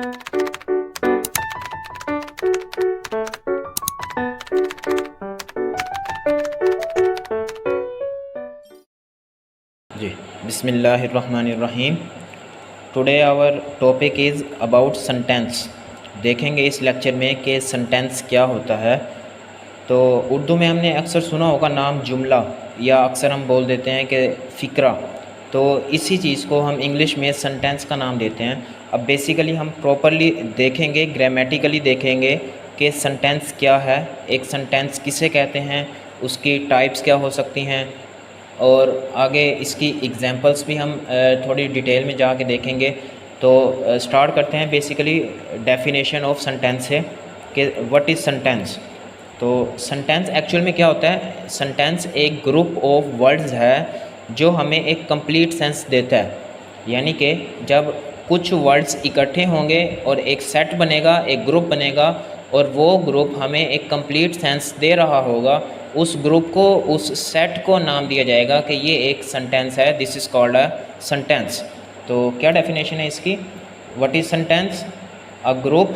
जी बिस्मिल्लाहिर्रहमानिर्रहीम। Today our topic is about sentence. देखेंगे इस लेक्चर में कि सेंटेंस क्या होता है। तो उर्दू में हमने अक्सर सुना होगा नाम जुमला, या अक्सर हम बोल देते हैं कि फ़िक्रा। तो इसी चीज़ को हम इंग्लिश में सेंटेंस का नाम देते हैं। अब बेसिकली हम प्रॉपरली देखेंगे, ग्रामेटिकली देखेंगे कि सेंटेंस क्या है, एक सेंटेंस किसे कहते हैं, उसकी टाइप्स क्या हो सकती हैं, और आगे इसकी एग्जांपल्स भी हम थोड़ी डिटेल में जाके देखेंगे। तो स्टार्ट करते हैं बेसिकली डेफिनेशन ऑफ सेंटेंस से कि व्हाट इज़ सेंटेंस। तो सेंटेंस एक्चुअल में क्या होता है? सेंटेंस एक ग्रुप ऑफ वर्ड्स है जो हमें एक कंप्लीट सेंस देता है। यानी कि जब कुछ वर्ड्स इकट्ठे होंगे और एक सेट बनेगा, एक ग्रुप बनेगा, और वो ग्रुप हमें एक कंप्लीट सेंस दे रहा होगा, उस ग्रुप को, उस सेट को नाम दिया जाएगा कि ये एक सेंटेंस है। This is called a sentence. तो क्या डेफिनेशन है इसकी? What is sentence? A group,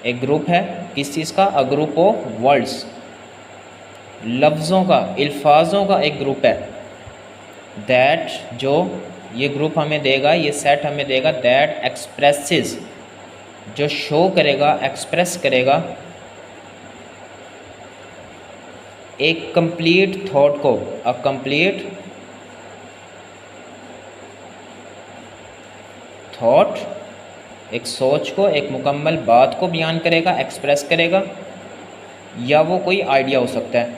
एक ग्रुप है किस चीज़ का? अ ग्रुप ऑफ वर्ड्स, लफ्ज़ों का, अल्फाजों का एक ग्रुप है। दैट, जो ये ग्रुप हमें देगा, ये सेट हमें देगा, दैट एक्सप्रेसेस, जो शो करेगा, एक्सप्रेस करेगा एक कंप्लीट थॉट को, अ कंप्लीट थॉट, एक सोच को, एक मुकम्मल बात को बयान करेगा, एक्सप्रेस करेगा, या वो कोई आइडिया हो सकता है,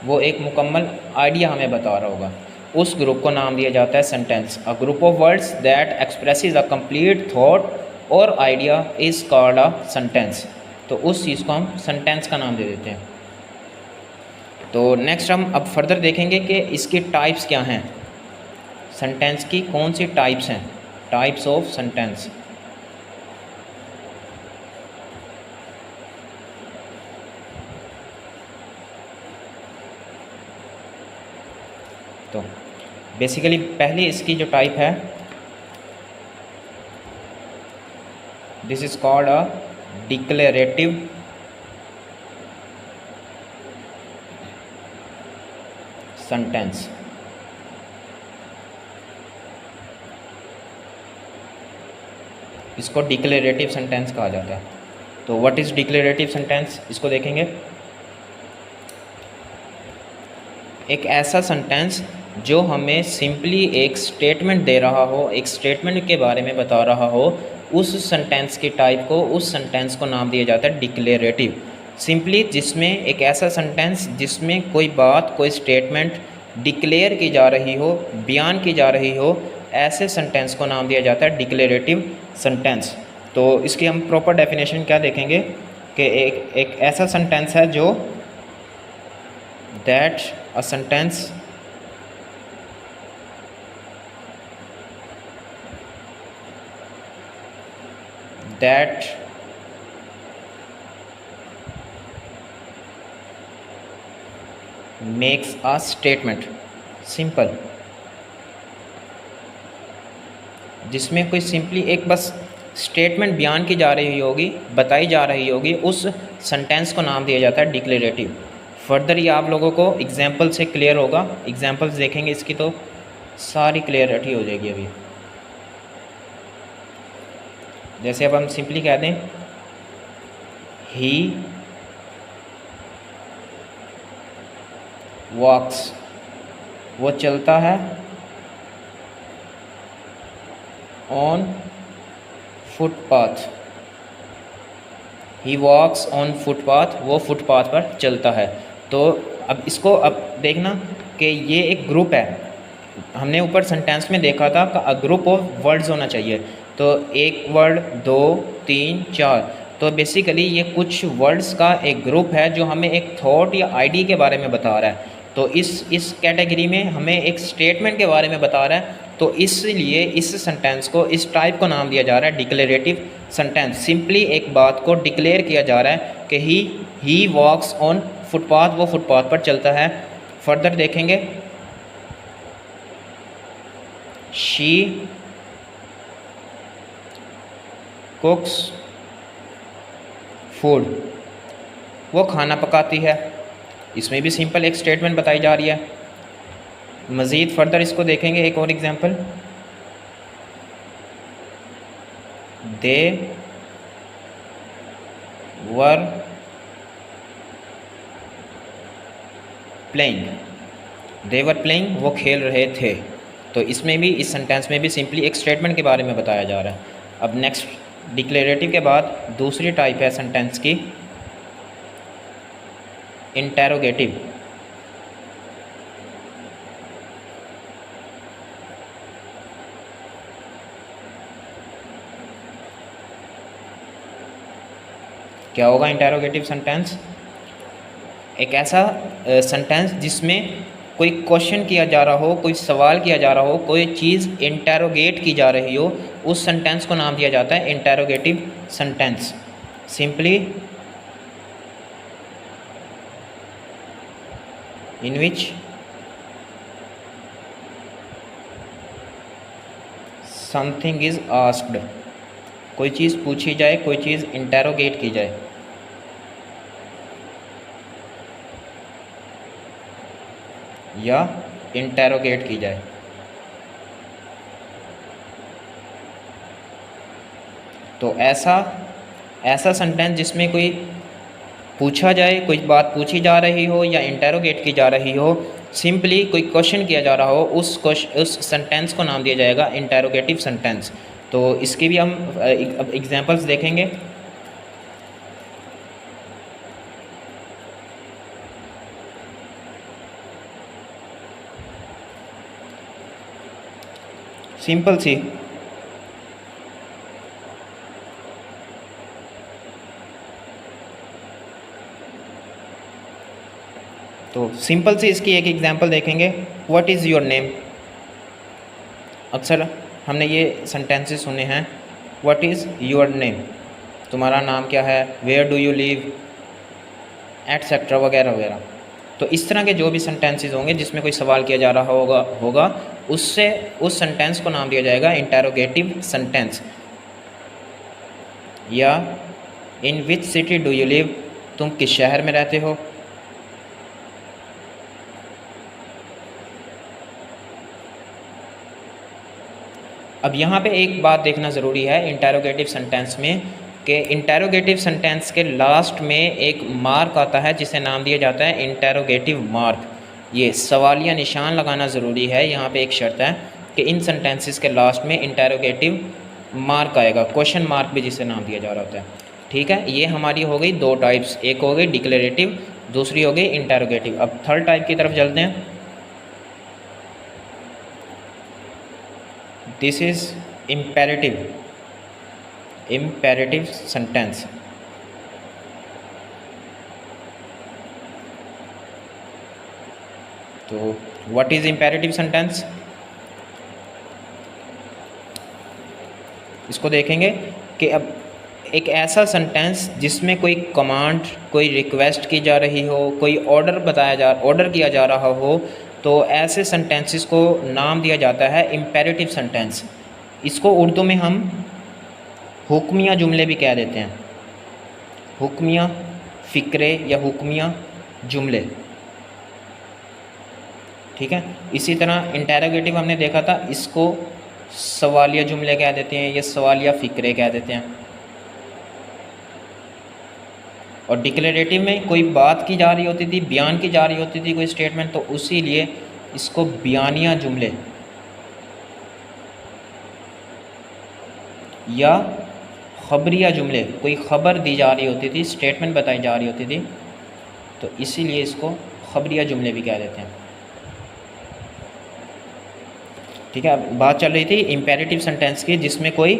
वो एक मुकम्मल आइडिया हमें बता रहा होगा। उस ग्रुप को नाम दिया जाता है sentence. A group of words that expresses a complete thought or idea is called a sentence. तो उस चीज़ को हम सेंटेंस का नाम दे देते हैं। तो नेक्स्ट हम अब फर्दर देखेंगे कि इसकी टाइप्स क्या हैं, सेंटेंस की कौन सी टाइप्स हैं, टाइप्स ऑफ सेंटेंस। तो बेसिकली पहली इसकी जो टाइप है, this is called a declarative sentence. इसको डिक्लेरेटिव सेंटेंस कहा जाता है। तो व्हाट इज़ डिक्लेरेटिव सेंटेंस, इसको देखेंगे। एक ऐसा सेंटेंस जो हमें सिंपली एक स्टेटमेंट दे रहा हो, एक स्टेटमेंट के बारे में बता रहा हो, उस सेंटेंस की टाइप को, उस सेंटेंस को नाम दिया जाता है डिक्लेरेटिव। सिंपली जिसमें एक ऐसा सेंटेंस जिसमें कोई बात, कोई स्टेटमेंट डिक्लेयर की जा रही हो, बयान की जा रही हो, ऐसे सेंटेंस को नाम दिया जाता है डिक्लेरेटिव सेंटेंस। तो इसकी हम प्रॉपर डेफिनेशन क्या देखेंगे कि एक ऐसा सेंटेंस है जो that a sentence that makes a statement, simple, जिसमें कोई सिंपली एक बस स्टेटमेंट बयान की जा रही होगी, बताई जा रही होगी, उस सेंटेंस को नाम दिया जाता है डिक्लेरेटिव। फर्दर ये आप लोगों को एग्जाम्पल से क्लियर होगा, एग्जाम्पल्स देखेंगे इसकी तो सारी क्लियरिटी हो जाएगी। अभी जैसे अब हम सिंपली कह दें ही वॉक्स, वो चलता है, on footpath, he walks on footpath, वो फुटपाथ पर चलता है। तो अब इसको अब देखना कि ये एक ग्रुप है। हमने ऊपर सेंटेंस में देखा था कि अ ग्रुप ऑफ वर्ड्स होना चाहिए। तो एक वर्ड, दो, तीन, चार, तो बेसिकली ये कुछ वर्ड्स का एक ग्रुप है जो हमें एक थॉट या आइडिया के बारे में बता रहा है। तो इस कैटेगरी में हमें एक स्टेटमेंट के बारे में बता रहा है। तो इसलिए इस सेंटेंस को, इस टाइप को नाम दिया जा रहा है डिक्लेरेटिव सेंटेंस। सिंपली एक बात को डिक्लेयर किया जा रहा है कि ही वॉक्स ऑन फुटपाथ, वो फुटपाथ पर चलता है। फर्दर देखेंगे शी कुक्स फूड, वो खाना पकाती है। इसमें भी सिंपल एक स्टेटमेंट बताई जा रही है। मज़ीद फर्दर इसको देखेंगे, एक और example, they were playing, they were playing, वो खेल रहे थे। तो इसमें भी, इस सेंटेंस में भी सिंपली एक स्टेटमेंट के बारे में बताया जा रहा है। अब नेक्स्ट डिक्लेरेटिव के बाद दूसरी टाइप है सेंटेंस की, इंटेरोगेटिव। क्या होगा इंटेरोगेटिव सेंटेंस? एक ऐसा सेंटेंस जिसमें कोई क्वेश्चन किया जा रहा हो, कोई सवाल किया जा रहा हो, कोई चीज़ इंटेरोगेट की जा रही हो, उस सेंटेंस को नाम दिया जाता है interrogative sentence. Simply in which something is asked, कोई चीज़ पूछी जाए, कोई चीज़ इंटेरोगेट की जाए। या इंटेरोगेट की जाए। तो ऐसा सेंटेंस जिसमें कोई पूछा जाए, कोई बात पूछी जा रही हो या इंटेरोगेट की जा रही हो, सिंपली कोई क्वेश्चन किया जा रहा हो, उस सेंटेंस को नाम दिया जाएगा इंटेरोगेटिव सेंटेंस। तो इसके भी हम एग्जांपल्स देखेंगे। सिंपल सी, तो सिंपल सी इसकी एक एग्जांपल देखेंगे। What is your name? अक्सर हमने ये सेंटेंसेस सुने हैं, व्हाट इज़ योर नेम, तुम्हारा नाम क्या है, where do you live, etcetera वगैरह वगैरह। तो इस तरह के जो भी सेंटेंसेस होंगे जिसमें कोई सवाल किया जा रहा होगा उससे उस सेंटेंस को नाम दिया जाएगा इंटेरोगेटिव सेंटेंस। या in which city do you live, तुम किस शहर में रहते हो। अब यहाँ पे एक बात देखना ज़रूरी है इंटेरोगेटिव सेंटेंस में, कि इंटेरोगेटिव सेंटेंस के लास्ट में एक मार्क आता है जिसे नाम दिया जाता है इंटेरोगेटिव मार्क। ये सवालिया निशान लगाना ज़रूरी है। यहाँ पे एक शर्त है कि इन सेंटेंसेस के लास्ट में इंटेरोगेटिव मार्क आएगा, क्वेश्चन मार्क भी जिसे नाम दिया जा रहा होता है। ठीक है, ये हमारी हो गई दो टाइप्स, एक हो गई डिक्लेरेटिव, दूसरी हो गई इंटेरोगेटिव। अब थर्ड टाइप की तरफ चलते हैं। This is imperative sentence। तो व्हाट इज imperative sentence? इसको देखेंगे कि अब एक ऐसा सेंटेंस जिसमें कोई कमांड, कोई रिक्वेस्ट की जा रही हो, कोई ऑर्डर किया जा रहा हो, तो ऐसे सेंटेंसेस को नाम दिया जाता है इम्पेरेटिव सेंटेंस। इसको उर्दू में हम हुक्मिया जुमले भी कह देते हैं, हुक्मिया फ़िक्रे या हुक्मिया जुमले। ठीक है, इसी तरह इंटेरोगेटिव हमने देखा था, इसको सवालिया जुमले कह देते हैं या सवालिया फ़िक्रे कह देते हैं। और डिक्लेरेटिव में कोई बात की जा रही होती थी, बयान की जा रही होती थी कोई स्टेटमेंट, तो उसी लिए इसको बयानिया जुमले या खबरिया जुमले, कोई ख़बर दी जा रही होती थी, स्टेटमेंट बताई जा रही होती थी, तो इसीलिए इसको खबरिया जुमले भी कह देते हैं। ठीक है, अब बात चल रही थी इम्पेरेटिव सेंटेंस की, जिसमें कोई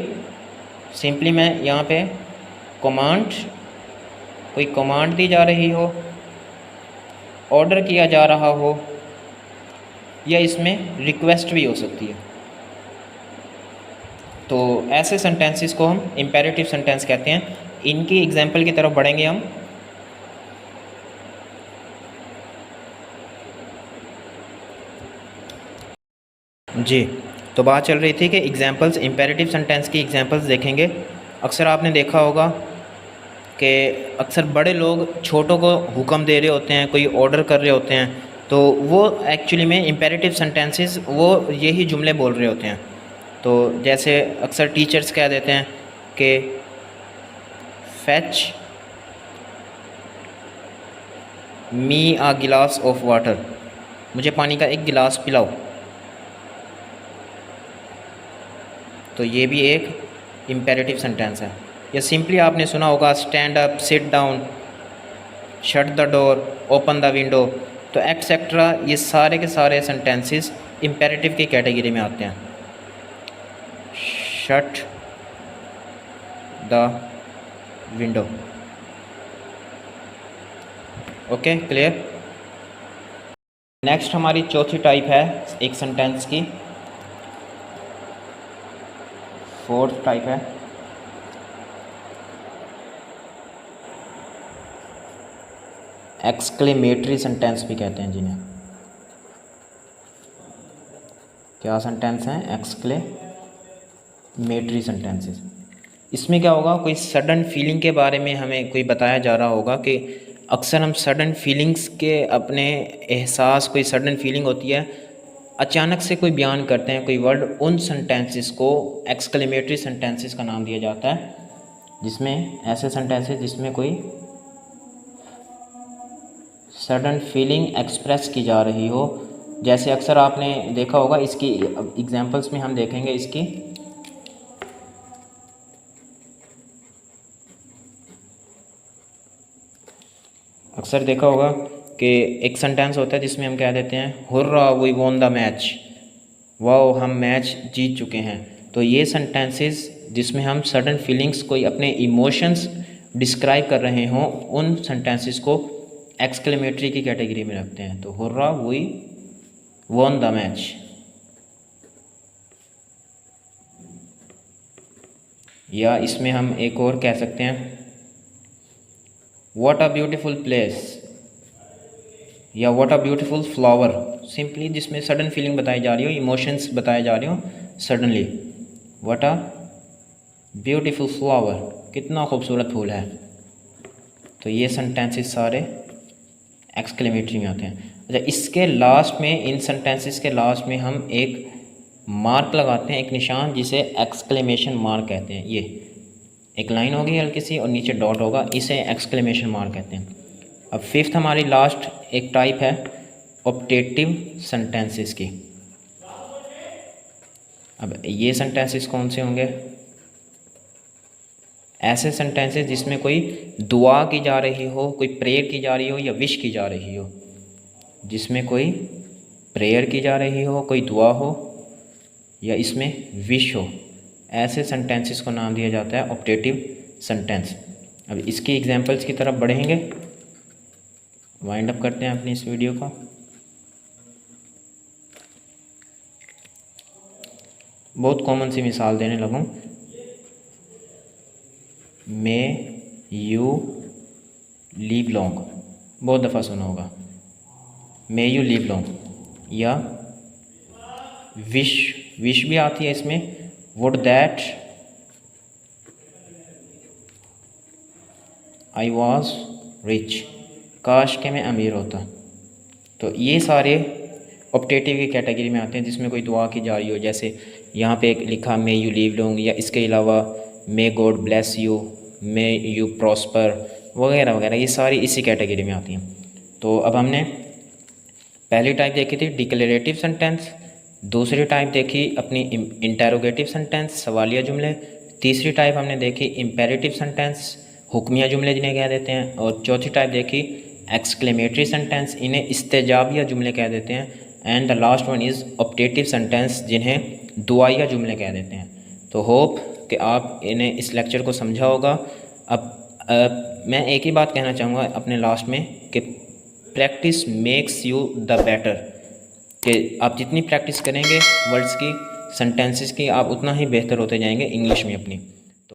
सिंपली मैं यहाँ पे कोई कमांड दी जा रही हो, ऑर्डर किया जा रहा हो, या इसमें रिक्वेस्ट भी हो सकती है। तो ऐसे सेंटेंसेस को हम इम्पेरेटिव सेंटेंस कहते हैं। इनकी एग्जांपल की तरफ बढ़ेंगे हम। जी, तो बात चल रही थी कि एग्जांपल्स, इम्पेरेटिव सेंटेंस की एग्जांपल्स देखेंगे। अक्सर आपने देखा होगा कि अक्सर बड़े लोग छोटों को हुक्म दे रहे होते हैं, कोई ऑर्डर कर रहे होते हैं, तो वो एक्चुअली में इम्पेरेटिव सेंटेंसेस वो यही जुमले बोल रहे होते हैं। तो जैसे अक्सर टीचर्स कह देते हैं कि फैच मी आ गिलास ऑफ वाटर, मुझे पानी का एक गिलास पिलाओ। तो ये भी एक इम्पेरेटिव सेंटेंस है। या सिंपली आपने सुना होगा stand up, sit down, shut the door, open the window, तो एक्सेट्रा, ये सारे के सारे सेंटेंसेस इम्पेरेटिव की कैटेगरी में आते हैं। Shut the window. Okay, clear. Next हमारी चौथी टाइप है एक सेंटेंस की, फोर्थ टाइप है एक्सक्लेमेटरी सेंटेंस भी कहते हैं जिन्हें। क्या सेंटेंस हैं? Exclamatory sentences. इसमें क्या होगा, कोई सडन फीलिंग के बारे में हमें कोई बताया जा रहा होगा कि अक्सर हम सडन फीलिंग्स के अपने एहसास, कोई सडन फीलिंग होती है, अचानक से कोई बयान करते हैं कोई वर्ड, उन सेंटेंसेस को एक्सक्लेमेटरी सेंटेंसेस का नाम दिया जाता है। जिसमें ऐसे सेंटेंसेस जिसमें कोई सडन फीलिंग एक्सप्रेस की जा रही हो, जैसे अक्सर आपने देखा होगा, इसकी एग्जांपल्स में हम देखेंगे इसकी। अक्सर देखा होगा कि एक सेंटेंस होता है जिसमें हम कह देते हैं hurrah we won the match, wow हम मैच जीत चुके हैं। तो ये सेंटेंसेस जिसमें हम सडन फीलिंग्स, कोई अपने इमोशंस डिस्क्राइब कर रहे हों, उन सेंटेंसेस को एक्सक्लेमेटरी की कैटेगरी में रखते हैं। तो hurrah we won the match. या इसमें हम एक और कह सकते हैं व्हाट अ ब्यूटीफुल प्लेस, या what a beautiful flower, simply जिसमें सडन फीलिंग बताई जा रही हो, इमोशंस बताए जा रहे हो suddenly. What a beautiful flower, कितना खूबसूरत फूल है। तो ये सेंटेंसेस सारे एक्सक्लेमेटरी में आते हैं। अच्छा, इसके लास्ट में, इन सेंटेंसेस के लास्ट में हम एक मार्क लगाते हैं, एक निशान, जिसे एक्सक्लेमेशन मार्क कहते हैं। ये एक लाइन होगी हल्की सी और नीचे डॉट होगा, इसे एक्सक्लेमेशन मार्क कहते हैं। अब फिफ्थ हमारी लास्ट एक टाइप है ऑप्टेटिव सेंटेंसेस की। अब ये सेंटेंसेस कौन से होंगे? ऐसे सेंटेंसेस जिसमें कोई दुआ की जा रही हो, कोई प्रेयर की जा रही हो या विश की जा रही हो। जिसमें कोई प्रेयर की जा रही हो, कोई दुआ हो या इसमें विश हो, ऐसे सेंटेंसेस को नाम दिया जाता है ऑप्टेटिव सेंटेंस। अब इसकी एग्जांपल्स की तरफ बढ़ेंगे, वाइंड अप करते हैं अपनी इस वीडियो को। बहुत कॉमन सी मिसाल देने लगूँ। मे यू लीव लॉन्ग, बहुत दफ़ा सुना होगा, मे यू लीव लॉन्ग। या विश, विश भी आती है इसमें, would that I was rich, काश के मैं अमीर होता। तो ये सारे ऑप्टेटिव की कैटेगरी में आते हैं जिसमें कोई दुआ की जा रही हो, जैसे यहाँ पे एक लिखा मे यू लीव लॉन्ग, या इसके अलावा may God bless you, may you prosper, वगैरह वगैरह, ये सारी इसी कैटेगरी में आती हैं। तो अब हमने पहली टाइप देखी थी डिक्लेरेटिव सेंटेंस, दूसरी टाइप देखी अपनी इंटेरोगेटिव सेंटेंस, सवालिया जुमले, तीसरी टाइप हमने देखी इम्पेरेटिव सेंटेंस, हुक्मिया जुमले जिन्हें कह देते हैं, और चौथी टाइप देखी एक्सक्लेमेटरी सेंटेंस, इन्हें इस्तेजाबिया जुमले कह देते हैं, and the last one is optative sentence जिन्हें दुआया जुमले कह देते हैं। तो होप कि आप इन्हें इस लेक्चर को समझा होगा। अब मैं एक ही बात कहना चाहूँगा अपने लास्ट में कि practice makes you the better, कि आप जितनी प्रैक्टिस करेंगे वर्ड्स की, सेंटेंसेस की, आप उतना ही बेहतर होते जाएंगे इंग्लिश में अपनी।